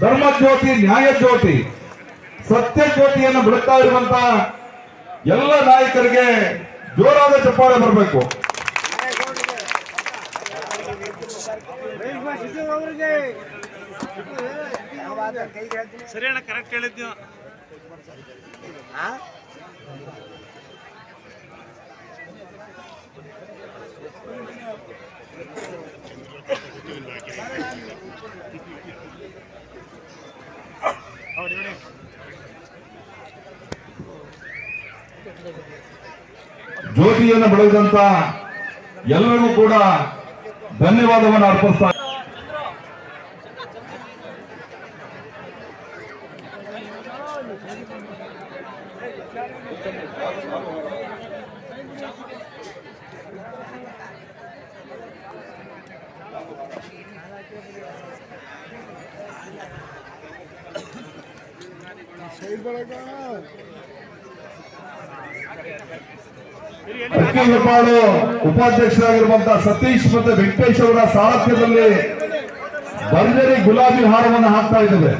ಧರ್ಮ ಜ್ಯೋತಿ, ನ್ಯಾಯ ಜ್ಯೋತಿ, ಸತ್ಯ ಜ್ಯೋತಿಯನ್ನು ಬಿಡುತ್ತಾ ಇರುವಂತಹ ಎಲ್ಲ ನಾಯಕರಿಗೆ ಜೋರಾದ ಚಪ್ಪಾಳೆ ಬರಬೇಕು. ಸರಿ ಅಣ್ಣ, ಕರೆಕ್ಟ್ ಹೇಳಿದ್ವಿ. ಜ್ಯೋತಿಯನ್ನು ಬೆಳೆದಂತ ಎಲ್ಲರಿಗೂ ಕೂಡ ಧನ್ಯವಾದವನ್ನು ಅರ್ಪಿಸ್ತಾರೆ. ಅಕ್ಕಿಪಾಡು ಉಪಾಧ್ಯಕ್ಷರಾಗಿರುವಂತಹ ಸತೀಶ್ ಮತ್ತು ವೆಂಕಟೇಶ್ ಅವರ ಸಾರಥ್ಯದಲ್ಲಿ ಭರ್ಜರಿ ಗುಲಾಬಿ ಹಾರವನ್ನು ಹಾಕ್ತಾ ಇದ್ದೇವೆ.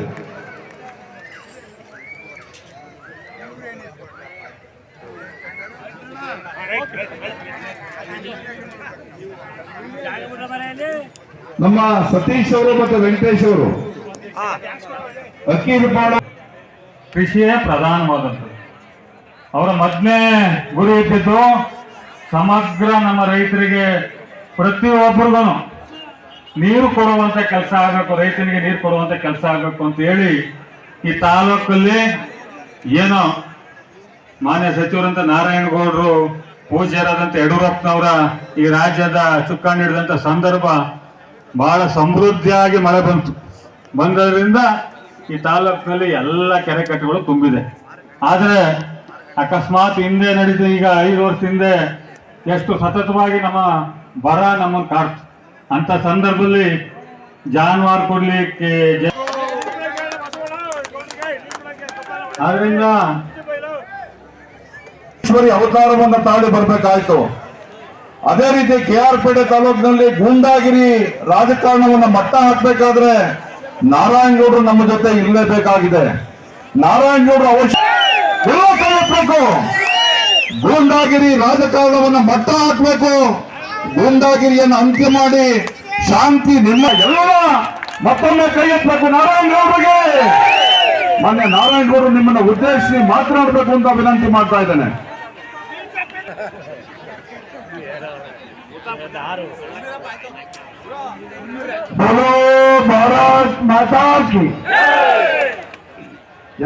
ನಮ್ಮ ಸತೀಶ್ ಅವರು ಮತ್ತು ವೆಂಕಟೇಶ್ ಅವರು ಅಕ್ಕಿಪಾಡು ಕೃಷಿಯೇ ಪ್ರಧಾನವಾದದ್ದು. ಅವರ ಮೊದಲನೇ ಗುರಿ ಇದ್ದಿದ್ದು ಸಮಗ್ರ ನಮ್ಮ ರೈತರಿಗೆ ಪ್ರತಿಯೊಬ್ಬರಿಗೂ ನೀರು ಕೊಡುವಂತ ಕೆಲಸ ಆಗಬೇಕು, ರೈತನಿಗೆ ನೀರು ಕೊಡುವಂತ ಕೆಲಸ ಆಗಬೇಕು ಅಂತ ಹೇಳಿ ಈ ತಾಲೂಕಲ್ಲಿ ಏನೋ ಮಾನ್ಯ ಸಚಿವರಂತ ನಾರಾಯಣಗೌಡರು, ಪೂಜ್ಯರಾದಂತ ಯಡಿಯೂರಪ್ಪನವರ ಈ ರಾಜ್ಯದ ಚುಕ್ಕಾಣಿ ಹಿಡಿದಂತ ಸಂದರ್ಭ ಬಹಳ ಸಮೃದ್ಧಿಯಾಗಿ ಮಳೆ ಬಂದದ್ರಿಂದ ಈ ತಾಲೂಕಿನಲ್ಲಿ ಎಲ್ಲ ಕೆರೆ ಕಟ್ಟೆಗಳು ತುಂಬಿದೆ. ಆದರೆ ಅಕಸ್ಮಾತ್ ಹಿಂದೆ ನಡೀತು, ಈಗ 5 ವರ್ಷ ಹಿಂದೆ ಎಷ್ಟು ಸತತವಾಗಿ ನಮ್ಮ ಬರ ನಮ್ಮನ್ನು ಕಾಡ್ತು. ಅಂತ ಸಂದರ್ಭದಲ್ಲಿ ಜಾನುವಾರು ಕೊಡ್ಲಿಕ್ಕೆ ಆದ್ರಿಂದ ಅವತಾರವನ್ನು ತಾಳಿ ಬರಬೇಕಾಯ್ತು. ಅದೇ ರೀತಿ KR ಪೇಟೆ ತಾಲೂಕಿನಲ್ಲಿ ಗೂಂಡಾಗಿರಿ ರಾಜಕಾರಣವನ್ನು ಮಟ್ಟ ಹಾಕಬೇಕಾದ್ರೆ ನಾರಾಯಣಗೌಡರು ನಮ್ಮ ಜೊತೆ ಇರಲೇಬೇಕಾಗಿದೆ. ನಾರಾಯಣಗೌಡರು ಅವಶ್ಯಕ ಗೂಂಡಾಗಿರಿ ರಾಜಕಾರಣವನ್ನು ಮಟ್ಟ ಹಾಕಬೇಕು. ಗೂಂಡಾಗಿರಿಯನ್ನು ಅಂತ್ಯ ಮಾಡಿ ಶಾಂತಿ ನಿಮ್ಮ ಎಲ್ಲ ಮತ್ತೊಮ್ಮೆ ಕೈ ಎತ್ತಬೇಕು ನಾರಾಯಣಗೌಡರಿಗೆ. ಮೊನ್ನೆ ನಾರಾಯಣಗೌಡರು ನಿಮ್ಮನ್ನು ಉದ್ದೇಶಿಸಿ ಮಾತನಾಡಬೇಕು ಅಂತ ವಿನಂತಿ ಮಾಡ್ತಾ ಇದ್ದೇನೆ. ಬೋಲೋ ಭಾರತ್ ಮಾತಾ ಕಿ.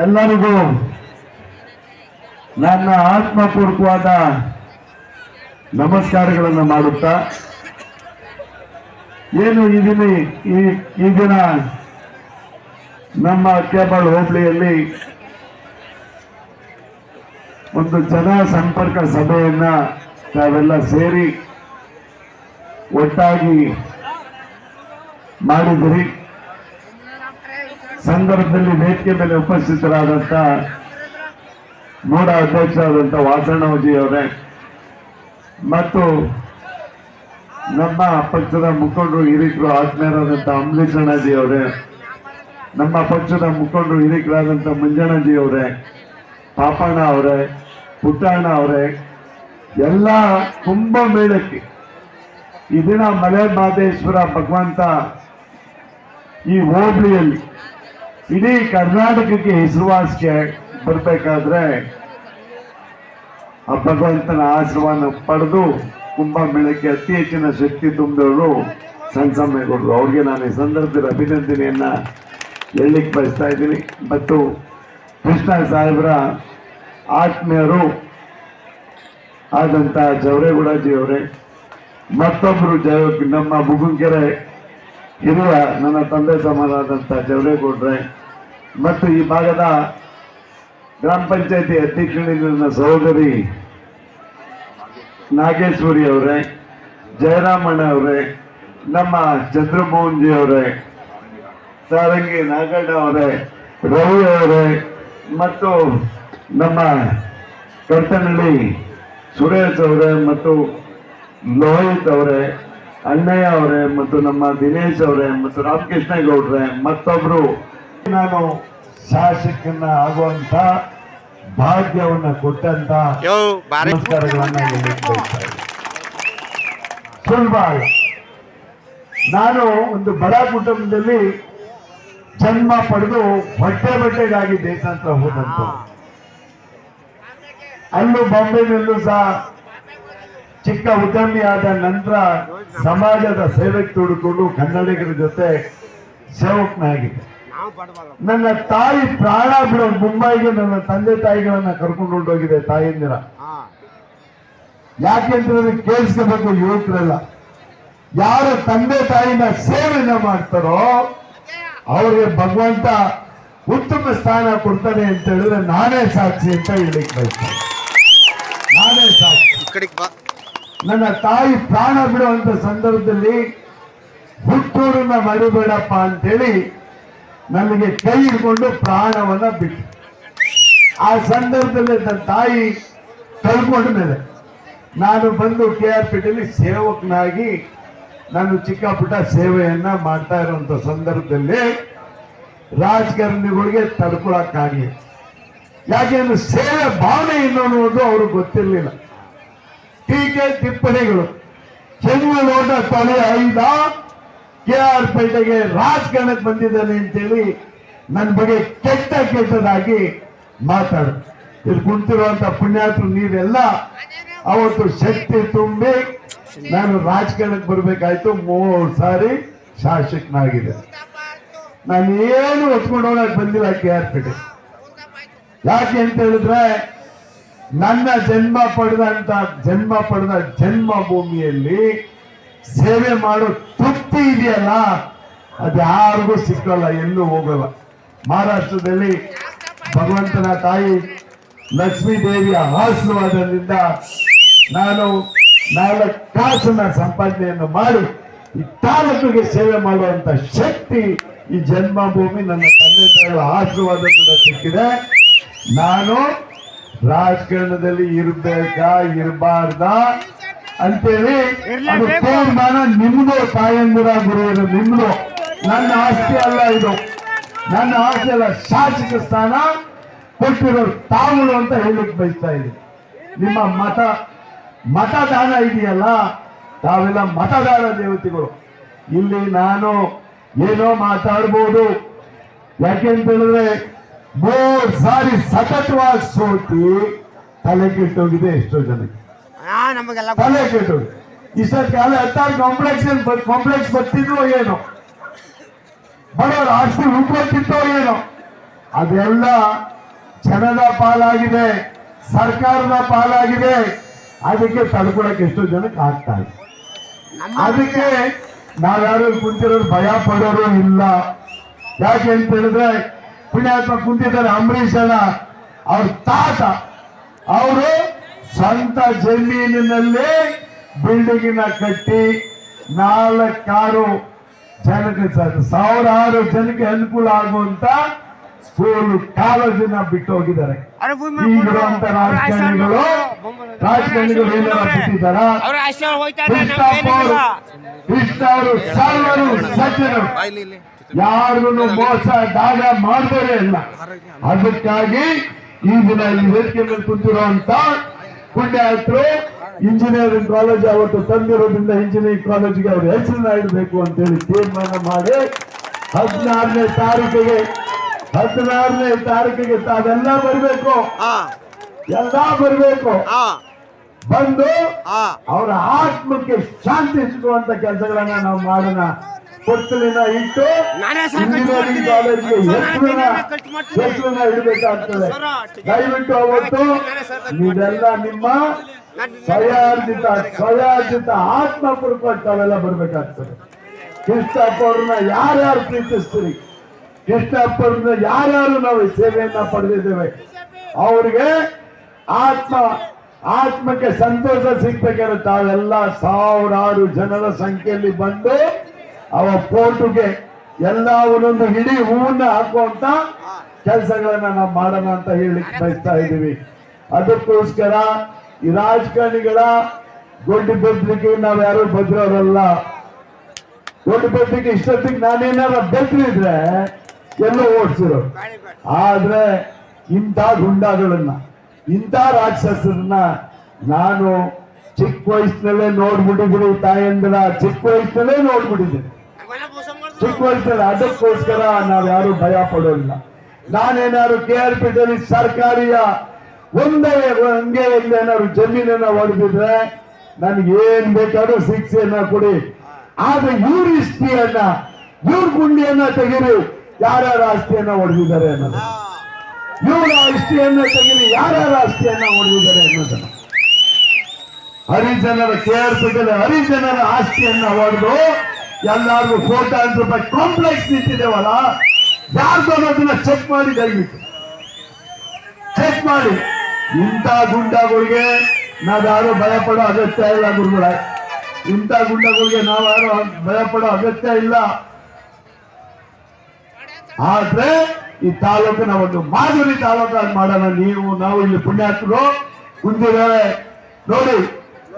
ಎಲ್ಲರಿಗೂ ನನ್ನ ಆತ್ಮಪೂರ್ವಕವಾದ ನಮಸ್ಕಾರಗಳನ್ನು ಮಾಡುತ್ತಾ, ಏನು ಈ ದಿನ ನಮ್ಮ ಅಕ್ಕಿಪಾಡು ಹೋಬಳಿಯಲ್ಲಿ ಒಂದು ಜನ ಸಂಪರ್ಕ ಸಭೆಯನ್ನ ತಾವೆಲ್ಲ ಸೇರಿ ಒಟ್ಟಾಗಿ ಮಾಡಿದಿರಿ. ಸಂದರ್ಭದಲ್ಲಿ ವೇದಿಕೆ ಮೇಲೆ ಉಪಸ್ಥಿತರಾದಂತ ಮೂಡ ಅಧ್ಯಕ್ಷರಾದಂಥ ವಾಸಣ್ಣಜಿ ಅವರೇ ಮತ್ತು ನಮ್ಮ ಪಕ್ಷದ ಮುಖಂಡರು ಹಿರಿಕರು ಆತ್ಮೀಯರಾದಂಥ ಅಂಬರೀಷಣ್ಣಜಿ ಅವರೇ, ನಮ್ಮ ಪಕ್ಷದ ಮುಖಂಡರು ಹಿರಿಕರಾದಂಥ ಮಂಜಣ್ಣಜಿ ಅವರೇ, ಪಾಪಣ್ಣ ಅವರೇ, ಪುಟ್ಟಣ್ಣ ಅವರೇ, ಎಲ್ಲ ಕುಂಭಮೇಳಕ್ಕೆ ಈ ದಿನ ಮಲೆ ಮಹದೇಶ್ವರ ಭಗವಂತ ಈ ಹೋಬಳಿಯಲ್ಲಿ ಇಡೀ ಕರ್ನಾಟಕಕ್ಕೆ ಹೆಸರುವಾಸಿಗೆ ಬರಬೇಕಾದ್ರೆ ಆ ಭಗವಂತನ ಆಶೀರ್ವಾದ ಪಡೆದು ಕುಂಭಮೇಳಕ್ಕೆ ಅತಿ ಹೆಚ್ಚಿನ ಶಕ್ತಿ ತುಂಬಿದವರು ಸಂಸಮೇಗೌಡರು. ಅವ್ರಿಗೆ ನಾನು ಈ ಸಂದರ್ಭದಲ್ಲಿ ಅಭಿನಂದನೆಯನ್ನ ಹೇಳಲಿಕ್ಕೆ ಬಯಸ್ತಾ ಇದ್ದೀನಿ. ಮತ್ತು ಕೃಷ್ಣ ಸಾಹೇಬರ ಆತ್ಮೀಯರು ಆದಂಥ ಜವರೇಗೌಡಜಿ ಅವರೇ, ಮತ್ತೊಬ್ಬರು ನಮ್ಮ ಬುಗುಂಕೆರೆ ಹಿರಿಯ ನನ್ನ ತಂದೆ ಸಮಾನರಾದಂಥ ಜವರೇಗೌಡ್ರೆ, ಮತ್ತು ಈ ಭಾಗದ ಗ್ರಾಮ ಪಂಚಾಯತಿ ಅಧ್ಯಕ್ಷರಿಂದ ನನ್ನ ಸಹೋದರಿ ನಾಗೇಶ್ವರಿ ಅವರೇ, ಜಯರಾಮಣ್ಣ ಅವರೇ, ನಮ್ಮ ಚಂದ್ರಮೋಹನ್ ಜಿ ಅವರೇ, ಸಾರಂಗಿ ನಾಗಣ್ಣ ಅವರೇ, ರವಿ ಅವರೇ, ಮತ್ತು ನಮ್ಮ ಕರ್ತನಹಳ್ಳಿ ಸುರೇಶ್ ಅವರೇ, ಮತ್ತು ಲೋಹಿತ್ ಅವರೇ, ಅಣ್ಣಯ್ಯ ಅವರೇ, ಮತ್ತು ನಮ್ಮ ದಿನೇಶ್ ಅವರೇ, ಮತ್ತು ರಾಮಕೃಷ್ಣ ಗೌಡ್ರೆ, ಮತ್ತೊಬ್ರು ನಾನು ಶಾಸಕನ ಆಗುವಂತ ಭಾಗ್ಯವನ್ನ ಕೊಟ್ಟಂತ ನಮಸ್ಕಾರಗಳನ್ನ ಹೇಳಲಿಕ್ಕೆ ಬಯಸ್ತಾ ಇದ್ದೀನಿ. ಸುಲಭ ಅಲ್ಲ. ನಾನು ಒಂದು ಬಡ ಕುಟುಂಬದಲ್ಲಿ ಜನ್ಮ ಪಡೆದು ಬಟ್ಟೆಗಾಗಿ ದೇಶಾಂತರ ಹೋದಂತ, ಅಲ್ಲೂ ಬಾಂಬೆನಲ್ಲೂ ಸಹ ಚಿಕ್ಕ ಉದ್ಯಮಿ ಆದ ನಂತರ ಸಮಾಜದ ಸೇವೆಗೆ ತೊಡಕೊಂಡು ಕನ್ನಡಿಗರ ಜೊತೆ ಸೇವಕನಾಗಿದೆ. ನನ್ನ ತಾಯಿ ಪ್ರಾಣ ಬಿಡೋ ಮುಂಬೈಗೆ ನನ್ನ ತಂದೆ ತಾಯಿಗಳನ್ನ ಕರ್ಕೊಂಡು ಹೊರಟೋಗಿದೆ ತಾಯಿಂದಿರ. ಯಾಕೆಂದ್ರೆ ಕೇಳಿಸ್ಕೋಬೇಕು, ಯುವಕರೆಲ್ಲ ಯಾರು ತಂದೆ ತಾಯಿನ ಸೇವೆನ ಮಾಡ್ತಾರೋ ಅವ್ರಿಗೆ ಭಗವಂತ ಉತ್ತಮ ಸ್ಥಾನ ಕೊಡ್ತಾನೆ ಅಂತ ಹೇಳಿದ್ರೆ ನಾನೇ ಸಾಕ್ಷಿ ಅಂತ ಹೇಳಲಿಕ್ಕೆ ಬಯಸ್ತೇನೆ. ನಾನೇ ಸಾಕ್ಷಿ. ನನ್ನ ತಾಯಿ ಪ್ರಾಣ ಬಿಡುವಂತ ಸಂದರ್ಭದಲ್ಲಿ ಹುಟ್ಟೂರನ್ನ ಮರಿಬೇಡಪ್ಪ ಅಂತೇಳಿ ನನಗೆ ಕೈ ಹಿಡ್ಕೊಂಡು ಪ್ರಾಣವನ್ನ ಬಿಟ್ಟು, ಆ ಸಂದರ್ಭದಲ್ಲಿ ನನ್ನ ತಾಯಿ ಕಳ್ಕೊಂಡ ಮೇಲೆ ನಾನು ಬಂದು KRPೇಟೆಯಲ್ಲಿ ಸೇವಕನಾಗಿ ನಾನು ಚಿಕ್ಕ ಪುಟ್ಟ ಸೇವೆಯನ್ನ ಮಾಡ್ತಾ ಇರುವಂತ ಸಂದರ್ಭದಲ್ಲಿ ರಾಜಕಾರಣಿಗಳಿಗೆ ತಡ್ಕೊಳಕ್ಕಾಗಿ, ಯಾಕೆಂದ್ರೆ ಸೇವೆ ಭಾವನೆ ಏನು ಅನ್ನೋದು ಅವ್ರಿಗೆ ಗೊತ್ತಿರಲಿಲ್ಲ. ಟೀಕೆ ಟಿಪ್ಪಣಿಗಳು, ಚೆಂಗು ಲೋಟ ತೊಳೆ ಐದ KRಪೇಟೆಗೆ ರಾಜಕಾರಣಕ್ಕೆ ಬಂದಿದ್ದಾನೆ ಅಂತೇಳಿ ನನ್ನ ಬಗ್ಗೆ ಕೆಟ್ಟದಾಗಿ ಮಾತಾಡ. ಇಲ್ಲಿ ಕುಂತಿರುವಂತ ಪುಣ್ಯಾತ್ರು ನೀವೆಲ್ಲ ಅವತ್ತು ಶಕ್ತಿ ತುಂಬಿ ನಾನು ರಾಜಕಾರಣಕ್ಕೆ ಬರ್ಬೇಕಾಯ್ತು. 3 ಸಾರಿ ಶಾಸಕನಾಗಿದೆ. ನಾನು ಏನು ಹೊತ್ಕೊಂಡು ಹೋಗಕ್ ಬಂದಿಲ್ಲ KRಪೇಟೆ. ಯಾಕೆ ಅಂತ ಹೇಳಿದ್ರೆ ನನ್ನ ಜನ್ಮ ಪಡೆದ ಜನ್ಮಭೂಮಿಯಲ್ಲಿ ಸೇವೆ ಮಾಡೋ ತೃಪ್ತಿ ಇದೆಯಲ್ಲ, ಅದು ಯಾರಿಗೂ ಸಿಕ್ಕಲ್ಲ, ಎಲ್ಲೂ ಹೋಗಲ್ಲ. ಮಹಾರಾಷ್ಟ್ರದಲ್ಲಿ ಭಗವಂತನ ತಾಯಿ ಲಕ್ಷ್ಮೀ ದೇವಿಯ ಆಶೀರ್ವಾದದಿಂದ ನಾನು 4 ಕಾಸನ್ನ ಸಂಪಾದನೆಯನ್ನು ಮಾಡಿ ಈ ತಾಲೂಕಿಗೆ ಸೇವೆ ಮಾಡುವಂತ ಶಕ್ತಿ ಈ ಜನ್ಮಭೂಮಿ ನನ್ನ ತಂದೆ ತಾಯಿಗಳ ಆಶೀರ್ವಾದದಿಂದ ಸಿಕ್ಕಿದೆ. ನಾನು ರಾಜಕಾರಣದಲ್ಲಿ ಇರ್ಬೇಕಾ ಇರಬಾರ್ದ ಅಂತೇಳಿ ಅದು ತೀರ್ಮಾನ ನಿಮ್ದು, ತಾಯಂದಿರ ಗುರುವಿನ ನಿಮ್ದು. ನನ್ನ ಆಸ್ತಿ ಅಲ್ಲ ಇದು, ನನ್ನ ಆಸ್ತಿ ಅಲ್ಲ. ಶಾಸಕ ಸ್ಥಾನ ಕೊಟ್ಟಿರೋ ತಾವುಗಳು ಅಂತ ಹೇಳಲಿಕ್ಕೆ ಬಯಸ್ತಾ ಇದ್ದೀನಿ. ನಿಮ್ಮ ಮತದಾನ ಇದೆಯಲ್ಲ, ತಾವೆಲ್ಲ ಮತದಾರ ದೇವತೆಗಳು. ಇಲ್ಲಿ ನಾನು ಏನೋ ಮಾತಾಡ್ಬೋದು, ಯಾಕೆಂತ ಹೇಳಿದ್ರೆ 3 ಸಾರಿ ಸತತವಾಗಿ ಸೋತಿ ತಲೆ ಕೆಟ್ಟೋಗಿದೆ ಎಷ್ಟೋ ಜನಕ್ಕೆ. ತಲೆ ಕೆಟ್ಟೋಗಿದೆ. ಇಷ್ಟೊತ್ತು ಕಾಲ 16 ಕಾಂಪ್ಲೆಕ್ಸ್ ಬರ್ತಿದ್ವು ಏನೋ, ಬಡವರು ಆಸ್ತಿ ಉಳ್ಕೊತಿತ್ತೋ ಏನೋ, ಅದೆಲ್ಲ ಜನದ ಪಾಲಾಗಿದೆ, ಸರ್ಕಾರದ ಪಾಲಾಗಿದೆ. ಅದಕ್ಕೆ ತಡ್ಕೊಳಕ್ಕೆ ಎಷ್ಟೋ ಜನಕ್ಕೆ ಆಗ್ತಾ ಇದೆ. ಅದಕ್ಕೆ ನಾವ್ಯಾರು ಕುಂತಿರೋರು ಭಯ ಪಡೋರು ಇಲ್ಲ. ಯಾಕೆ ಅಂತ ಹೇಳಿದ್ರೆ ಪುಣ್ಯಾತ್ಮ ಕುಂತಿದ್ದಾರೆ ಅಂಬರೀಷ್ ಅಣ್ಣ, ಅವ್ರ ತಾತ ಅವರು ಸ್ವಂತ ಜಮೀನಿನಲ್ಲಿ ಬಿಲ್ಡಿಂಗಿನ ಕಟ್ಟಿ 4-6 ಜನಕ್ಕೆ 1000 ಜನಕ್ಕೆ ಅನುಕೂಲ ಆಗುವಂತ ಸ್ಕೂಲ್ ಕಾಲೇಜಿನ ಬಿಟ್ಟು ಹೋಗಿದ್ದಾರೆ. ಈಗಿರುವಂತ ರಾಜಕಾರಣಿಗಳು ಏನಾರ ಬಿಟ್ಟಿದ್ದಾರ? ಕೃಷ್ಣವರು ಸರ್ವರು ಸಜ್ಜನರು, ಯಾರಿಗೂ ಮೋಸ ದಾಳ ಮಾಡಬೇಡೇ ಇಲ್ಲ. ಅದಕ್ಕಾಗಿ ಈ ದಿನ ಈ ವೇದಿಕೆ ಮೇಲೆ ಕುಂತಿರುವಂತ ಪುಣ್ಯಾತ್ರು ಇಂಜಿನಿಯರಿಂಗ್ ಕಾಲೇಜ್ ಅವತ್ತು ತಂದಿರೋದ್ರಿಂದ ಇಂಜಿನಿಯರಿಂಗ್ ಕಾಲೇಜಿಗೆ ಅವ್ರ ಹೆಸರನ್ನ ಇಡಬೇಕು ಅಂತೇಳಿ ತೀರ್ಮಾನ ಮಾಡಿ 16ನೇ ತಾರೀಕಿಗೆ ತಾವೆಲ್ಲ ಬರಬೇಕು, ಎಲ್ಲ ಬರಬೇಕು. ಬಂದು ಅವರ ಆತ್ಮಕ್ಕೆ ಶಾಂತಿ ಸಿಗುವಂತ ಕೆಲಸಗಳನ್ನ ನಾವು ಮಾಡೋಣ. ಕೊತ್ತಲಿನ ಇಟ್ಟು ಇಂಜಿನಿಯರಿಂಗ್ ಕಾಲೇಜ್ಗೆ ಹೆಸರನ್ನ ಇಡಬೇಕಾಗ್ತದೆ. ದಯವಿಟ್ಟು ಅವತ್ತು ನೀವೆಲ್ಲ ನಿಮ್ಮ ಸ್ವಯಾರ್ಜಿತ ಆತ್ಮಪೂರ್ವಕ ತಾವೆಲ್ಲ ಬರ್ಬೇಕಾಗ್ತದೆ. ಕೃಷ್ಣಪ್ಪ ಅವ್ರನ್ನ ಯಾರ್ಯಾರು ಪ್ರೀತಿಸ್ತೀರಿ, ಕೃಷ್ಣಪ್ಪರನ್ನ ಯಾರ್ಯಾರು ನಾವು ಸೇವೆಯನ್ನ ಪಡೆದಿದ್ದೇವೆ, ಅವ್ರಿಗೆ ಆತ್ಮಕ್ಕೆ ಸಂತೋಷ ಸಿಗ್ಬೇಕಾದ್ರೆ ತಾವೆಲ್ಲ 1000 ಜನರ ಸಂಖ್ಯೆಯಲ್ಲಿ ಬಂದು ಅವ ಫೋಟೋಗೆ ಎಲ್ಲ ಒಂದೊಂದು ಇಡೀ ಹೂವನ್ನ ಹಾಕುವಂತ ಕೆಲಸಗಳನ್ನ ನಾವು ಮಾಡೋಣ ಅಂತ ಹೇಳಿಕ್ ಬಯಸ್ತಾ ಇದ್ದೀವಿ. ಅದಕ್ಕೋಸ್ಕರ ಈ ರಾಜಕಾರಣಿಗಳ ದೊಡ್ಡ ಬೆದರಿಕೆ ನಾವ್ಯಾರು ಬದ್ರವರಲ್ಲ. ದೊಡ್ಡ ಬೆದರಿಕೆ ಇಷ್ಟೊತ್ತಿಗೆ ನಾನೇನಾರ ಬೆದ್ರಿದ್ರೆ ಎಲ್ಲೋ ಓಡಿಸಿರೋ. ಆದ್ರೆ ಇಂಥ ಗುಂಡಾಗಳನ್ನ, ಇಂಥ ರಾಕ್ಷಸರನ್ನ ನಾನು ಚಿಕ್ಕ ವಯಸ್ಸಿನಲ್ಲೇ ನೋಡ್ಬಿಟ್ಟಿದ್ದೀನಿ. ತಾಯಂದ್ರ ಚಿಕ್ಕ ವಯಸ್ಸಿನಲ್ಲೇ ನೋಡ್ಬಿಟ್ಟಿದ್ದೀನಿ, ಚಿಕ್ಕ ವಯಸ್ಸಲ್ಲಿ. ಅದಕ್ಕೋಸ್ಕರ ನಾವ್ಯಾರು ಭಯ ಪಡೋಲ್ಲ. ನಾನೇನಾದ್ರು KRPದಲ್ಲಿ ಸರ್ಕಾರಿಯ ಒಂದೇ ಹಂಗೆ ಏನಾದ್ರು ಜಮೀನನ್ನ ಹೊಡೆದಿದ್ರೆ ನನಗೆ ಏನ್ ಬೇಕಾದ್ರೂ ಶಿಕ್ಷೆಯನ್ನ ಕೊಡಿ. ಆದ್ರೆ ಇವ್ರ ಹಿಸ್ಟ್ರಿಯನ್ನ, ಇವ್ರ ಗುಂಡಿಯನ್ನ ತೆಗೀರಿ, ಯಾರ್ಯಾರ ಆಸ್ತಿಯನ್ನ ಹೊಡೆದಿದ್ದಾರೆ ಅನ್ನೋದು. ಇವರ ಹಿಸ್ಟ್ರಿಯನ್ನ ತೆಗೀರಿ, ಯಾರ್ಯಾರ ಆಸ್ತಿಯನ್ನ ಹೊಡೆದಿದ್ದಾರೆ ಅನ್ನೋದನ್ನ. ಹರಿಜನರ KRPದಲ್ಲಿ ಹರಿಜನರ ಆಸ್ತಿಯನ್ನ ಹೊಡೆದು ಎಲ್ಲಾರ್ಗು ಕೋಟ್ಯಾಂತರ ರೂಪಾಯಿ ಕಾಂಪ್ಲೆಕ್ಸ್ ನಿಂತಿದ್ದೇವಲ್ಲ, ಯಾರ್ದು ಅನ್ನೋದನ್ನ ಚೆಕ್ ಮಾಡಿ, ದಯವಿಟ್ಟು ಚೆಕ್ ಮಾಡಿ. ಇಂಥ ಗುಂಡಗಳಿಗೆ ನಾವ್ಯಾರು ಭಯ ಪಡೋ ಅಗತ್ಯ ಇಲ್ಲ ಗುರುಗಳ. ಇಂಥ ಗುಂಡಗಳಿಗೆ ನಾವ್ಯಾರು ಭಯ ಪಡೋ ಅಗತ್ಯ ಇಲ್ಲ. ಆದ್ರೆ ಈ ತಾಲೂಕಿನ ಒಂದು ಮಾದರಿ ತಾಲೂಕಾಗಿ ಮಾಡೋಣ. ನಾವು ಇಲ್ಲಿ ಪುಣ್ಯಾತ್ಮರು ಕುಂತಿದ್ದಾರೆ ನೋಡಿ,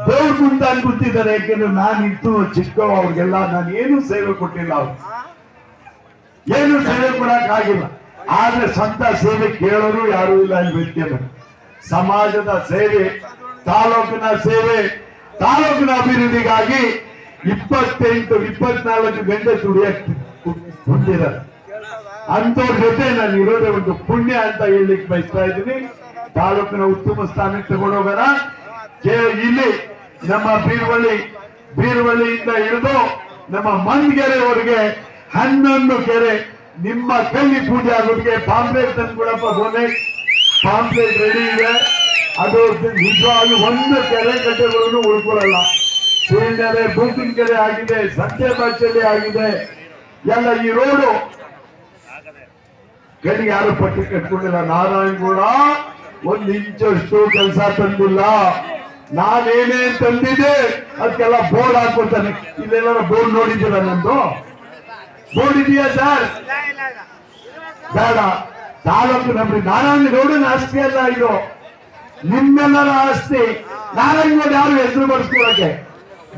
ದೇವ್ರ ಕುಂತ ಅಂತ ಕೂತಿದ್ದಾರೆ. ಯಾಕೆಂದ್ರೆ ನಾನು ಇತ್ತು ಚಿಕ್ಕವ, ಅವ್ರಿಗೆಲ್ಲ ನಾನು ಏನು ಸೇವೆ ಕೊಟ್ಟಿಲ್ಲ, ಅವ್ರು ಏನು ಸೇವೆ ಕೊಡಕ್ ಆಗಿಲ್ಲ. ಆದ್ರೆ ಸ್ವಂತ ಸೇವೆ ಕೇಳೋರು ಯಾರು ಇಲ್ಲ ಈ ವ್ಯಕ್ತಿಯನ್ನು. ಸಮಾಜದ ಸೇವೆ, ತಾಲೂಕಿನ ಸೇವೆ, ತಾಲೂಕಿನ ಅಭಿವೃದ್ಧಿಗಾಗಿ 28-24 ಗಂಟೆ ದುಡಿಯಕ್ಕೆ ಹೊಂದಿದ್ದಾರೆ. ಅಂತವ್ರ ಜೊತೆ ನಾನು ಇರೋದೇ ಒಂದು ಪುಣ್ಯ ಅಂತ ಹೇಳಲಿಕ್ಕೆ ಬಯಸ್ತಾ ಇದ್ದೀನಿ. ತಾಲೂಕಿನ ಉತ್ತಮ ಸ್ಥಾನಕ್ಕೆ ತಗೊಂಡೋಗೋಣ. ಇಲ್ಲಿ ನಮ್ಮ ಬೀರ್ವಳ್ಳಿಯಿಂದ ಹಿಡಿದು ನಮ್ಮ ಮಂದಗೆರೆವರೆಗೆ 11 ಕೆರೆ ನಿಮ್ಮ ಕೈಲಿ ಪೂಜೆ ಆಗೋದಕ್ಕೆ ಪಾಂಪ್ಲೇಟ್ ತಂದ್ಕೊಡಪ್ಪ. ಪಾಂಪ್ಲೇಟ್ ರೆಡಿ ಇದೆ. ಅದು ನಿಜವಾಗಿ ಒಂದು ಕೆರೆ ಕಟ್ಟೆಗಳನ್ನು ಉಳ್ಕೊಳ್ಳಲ್ಲ. ಸೀಳ್ನೆರೆ ಬೂಕಿನ ಕೆರೆ ಆಗಿದೆ, ಸಂತೆ ಬಾಚಲ್ಲಿ ಆಗಿದೆ ಎಲ್ಲ. ಈ ರೋಡು ಕಡೆಗೆ ಯಾರು ಪಟ್ಟಿ ಕಟ್ಕೊಂಡಿಲ್ಲ. ನಾರಾಯಣಗೌಡ 1 ಇಂಚಷ್ಟು ಕೆಲಸ ತಂದಿಲ್ಲ. ನಾನೇನೇ ತಂದಿದ್ದೆ ಅದಕ್ಕೆಲ್ಲ ಬೋರ್ಡ್ ಹಾಕೊಳ್ತಾನೆ. ಇಲ್ಲೆಲ್ಲ ಬೋರ್ಡ್ ನೋಡಿದ್ದೀರ? ನಂದು ಬೋರ್ಡ್ ಇದೆಯಾ ಸರ್? ಬೇಡ. ತಾಲೂಕು ನಮ್ಗೆ ನಾರಾಯಣಗೌಡನ ಆಸ್ತಿ ಅಲ್ಲ ಇದು, ನಿಮ್ಮೆಲ್ಲರ ಆಸ್ತಿ. ನಾರಾಯಣಗೌಡ ಯಾರು ಹೆಸರು ಬರ್ಸ್ಕೊಳಕ್ಕೆ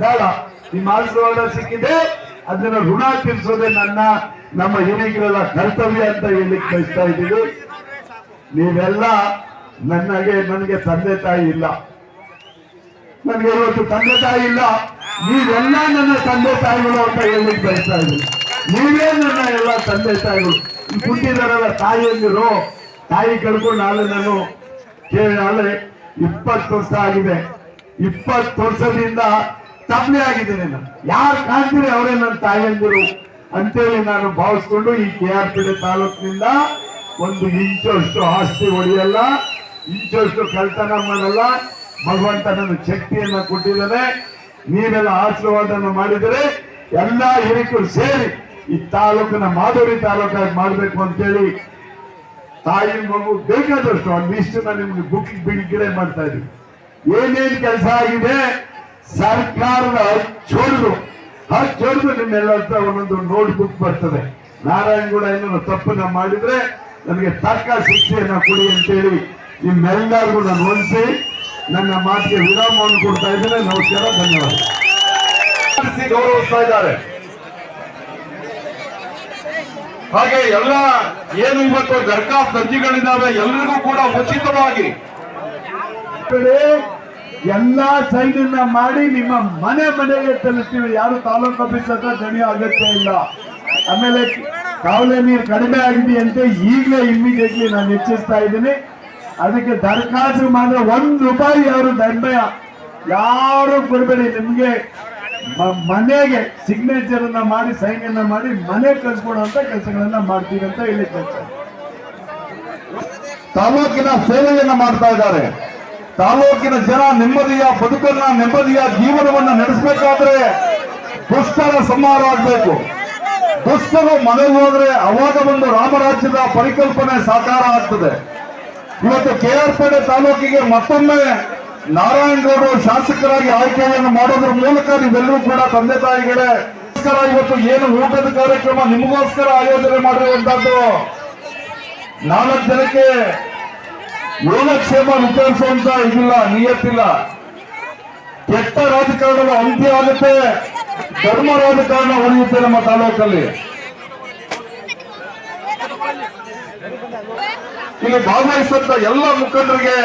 ಬೇಡ. ನಿಮ್ಮ ಆಶೀರ್ವಾದ ಸಿಕ್ಕಿದೆ, ಅದನ್ನ ಋಣ ತೀರಿಸೋದೇ ನಮ್ಮ ಹಿರಿಯರೆಲ್ಲ ಕರ್ತವ್ಯ ಅಂತ ಹೇಳಲಿಕ್ಕೆ ಬಯಸ್ತಾ ಇದ್ದೀವಿ. ನೀವೆಲ್ಲ ನನಗೆ ತಂದೆ ತಾಯಿ ಇಲ್ಲ, ನನಗೆ ಇವತ್ತು ತಂದೆ ತಾಯಿ ಇಲ್ಲ. ನೀವೆಲ್ಲ ನನ್ನ ತಂದೆ ತಾಯಿಗಳು ಅಂತ ಹೇಳಲಿಕ್ಕೆ ಬಯಸ್ತಾ ಇದ್ದೀವಿ. ನೀವೇ ನನ್ನ ಎಲ್ಲ ತಂದೆ ತಾಯಿಗಳು. ಹುಟ್ಟಿದಾರಲ್ಲ ತಾಯಿಯಂದಿರು, ತಾಯಿ ಕಳ್ಕೊಂಡು ನಾನು ಕೇಳಿ 20 ವರ್ಷ ಆಗಿದೆ. 20 ವರ್ಷದಿಂದ ತಪ್ಪಲೆ ಆಗಿದ್ದೇನೆ. ನಾನು ಯಾರು ಕಾಣ್ತೀರಿ ಅವರೇ ನನ್ನ ತಾಯಿಯಂದಿರು ಅಂತೇಳಿ ನಾನು ಭಾವಿಸ್ಕೊಂಡು ಈ KRPD ತಾಲೂಕಿನಿಂದ 1 ಇಂಚಷ್ಟು ಆಸ್ತಿ ಹೊಡೆಯಲ್ಲ, ಇಂಚಷ್ಟು ಕಳ್ತನ ಮಾಡಲ್ಲ. ಭಗವಂತ ನನ್ನ ಶಕ್ತಿಯನ್ನ ಕೊಟ್ಟಿದ್ದಾನೆ. ನೀವೆಲ್ಲ ಆಶೀರ್ವಾದನ ಮಾಡಿದರೆ ಎಲ್ಲ ಹಿರಿಕರು ಸೇರಿ ಈ ತಾಲೂಕಿನ ಮಾದರಿ ತಾಲೂಕಾಗಿ ಮಾಡಬೇಕು ಅಂತೇಳಿ ತಾಯಿ ಮಗು ಬೇಕಾದಷ್ಟು ಒಂದಿಷ್ಟು ನಾನು ನಿಮ್ಗೆ ಬುಕ್ ಬಿಡುಗಡೆ ಮಾಡ್ತಾ ಇದ್ದೀವಿ. ಏನೇನ್ ಕೆಲಸ ಆಗಿದೆ ಸರ್ಕಾರದ ಹಚ್ಚೊಡ್ದು ನಿಮ್ಮೆಲ್ಲ ಹತ್ರ ಒಂದೊಂದು ನೋಟ್ ಬುಕ್ ಬರ್ತದೆ. ನಾರಾಯಣಗೌಡ ಏನಾದ್ರು ತಪ್ಪನ್ನ ಮಾಡಿದ್ರೆ ನನಗೆ ತಕ್ಕ ಶಿಕ್ಷೆಯನ್ನ ಕೊಡಿ ಅಂತೇಳಿ ನಿಮ್ಮೆಲ್ಲರಿಗೂ ನಾನು ಹೊಂದಿಸಿ ನನ್ನ ಮಾತಿಗೆ ವಿರಾಮವನ್ನು ಕೊಡ್ತಾ ಇದ್ದೇನೆ. ನಮಸ್ಕಾರ, ಧನ್ಯವಾದ. ಗೌರವಿಸ್ತಾ ಇದ್ದಾರೆ. ಹಾಗೆ ಎಲ್ಲ ಏನು ಇವತ್ತು ದರ್ಖಾಸ್ತು ಅರ್ಜಿಗಳಿದ್ದಾವೆ ಎಲ್ಲರಿಗೂ ಕೂಡ ಉಚಿತವಾಗಿ ಎಲ್ಲಾ ಸೈನನ್ನ ಮಾಡಿ ನಿಮ್ಮ ಮನೆಗೆ ತಲುಪ್ತೀವಿ. ಯಾರು ತಾಲೂಕು ಆಫೀಸ್ ಹತ್ರ ಜಣಿಯೋ ಅಗತ್ಯ ಇಲ್ಲ. ಆಮೇಲೆ ಕಾವಲೆ ನೀರು ಕಡಿಮೆ ಆಗಿದೆಯಂತೆ, ಈಗಲೇ ಇಮಿಡಿಯೇಟ್ಲಿ ನಾನು ಹೆಚ್ಚಿಸ್ತಾ ಇದ್ದೀನಿ. ಅದಕ್ಕೆ ದರಖಾಸ್ತು ಮಾಡಿದ್ರೆ ₹1 ಯಾರು ದಂಡ ಯಾರು ಕೊಡಬೇಡಿ. ನಿಮ್ಗೆ ಮನೆಗೆ ಸಿಗ್ನೇಚರ್ ಅನ್ನ ಮಾಡಿ, ಸೈನ್ ಅನ್ನ ಮಾಡಿ ಮನೆ ಕಳ್ಸ್ಕೊಡುವಂತ ಕೆಲಸಗಳನ್ನ ಮಾಡ್ತೀವಿ ಅಂತ ಹೇಳಿ ತಾಲೂಕಿನ ಸೇವೆಯನ್ನ ಮಾಡ್ತಾ ಇದ್ದಾರೆ. ತಾಲೂಕಿನ ಜನ ನೆಮ್ಮದಿಯ ಬದುಕನ್ನ, ನೆಮ್ಮದಿಯ ಜೀವನವನ್ನ ನಡೆಸಬೇಕಾದ್ರೆ ದುಷ್ಟರ ಸಂಹಾರ ಆಗ್ಬೇಕು. ದುಷ್ಟರು ಮನೆಗೆ ಹೋದ್ರೆ ಅವಾಗ ಒಂದು ರಾಮರಾಜ್ಯದ ಪರಿಕಲ್ಪನೆ ಸಾಕಾರ ಆಗ್ತದೆ. ಇವತ್ತು KRPD ತಾಲೂಕಿಗೆ ಮತ್ತೊಮ್ಮೆ ನಾರಾಯಣಗೌಡರು ಶಾಸಕರಾಗಿ ಆಯ್ಕೆಯನ್ನು ಮಾಡೋದ್ರ ಮೂಲಕ ನೀವೆಲ್ಲರೂ ಕೂಡ ತಂದೆ ತಾಯಿಗಳೇ ಇವತ್ತು ಏನು ಊಟದ ಕಾರ್ಯಕ್ರಮ ನಿಮಗೋಸ್ಕರ ಆಯೋಜನೆ ಮಾಡಿರುವಂತದ್ದು. 4 ಜನಕ್ಕೆ ಯೋಗಕ್ಷೇಮ ವಿತರಿಸುವಂತ ಇದಿಲ್ಲ, ನಿಯತ್ತಿಲ್ಲ. ಕೆಟ್ಟ ರಾಜಕಾರಣದ ಅಂತ್ಯ ಆಗುತ್ತೆ, ಧರ್ಮ ರಾಜಕಾರಣ ಉಳಿಯುತ್ತೆ ನಮ್ಮ ತಾಲೂಕಲ್ಲಿ. ಇಲ್ಲಿ ಭಾಗವಹಿಸಿದಂತ ಎಲ್ಲ ಮುಖಂಡರಿಗೆ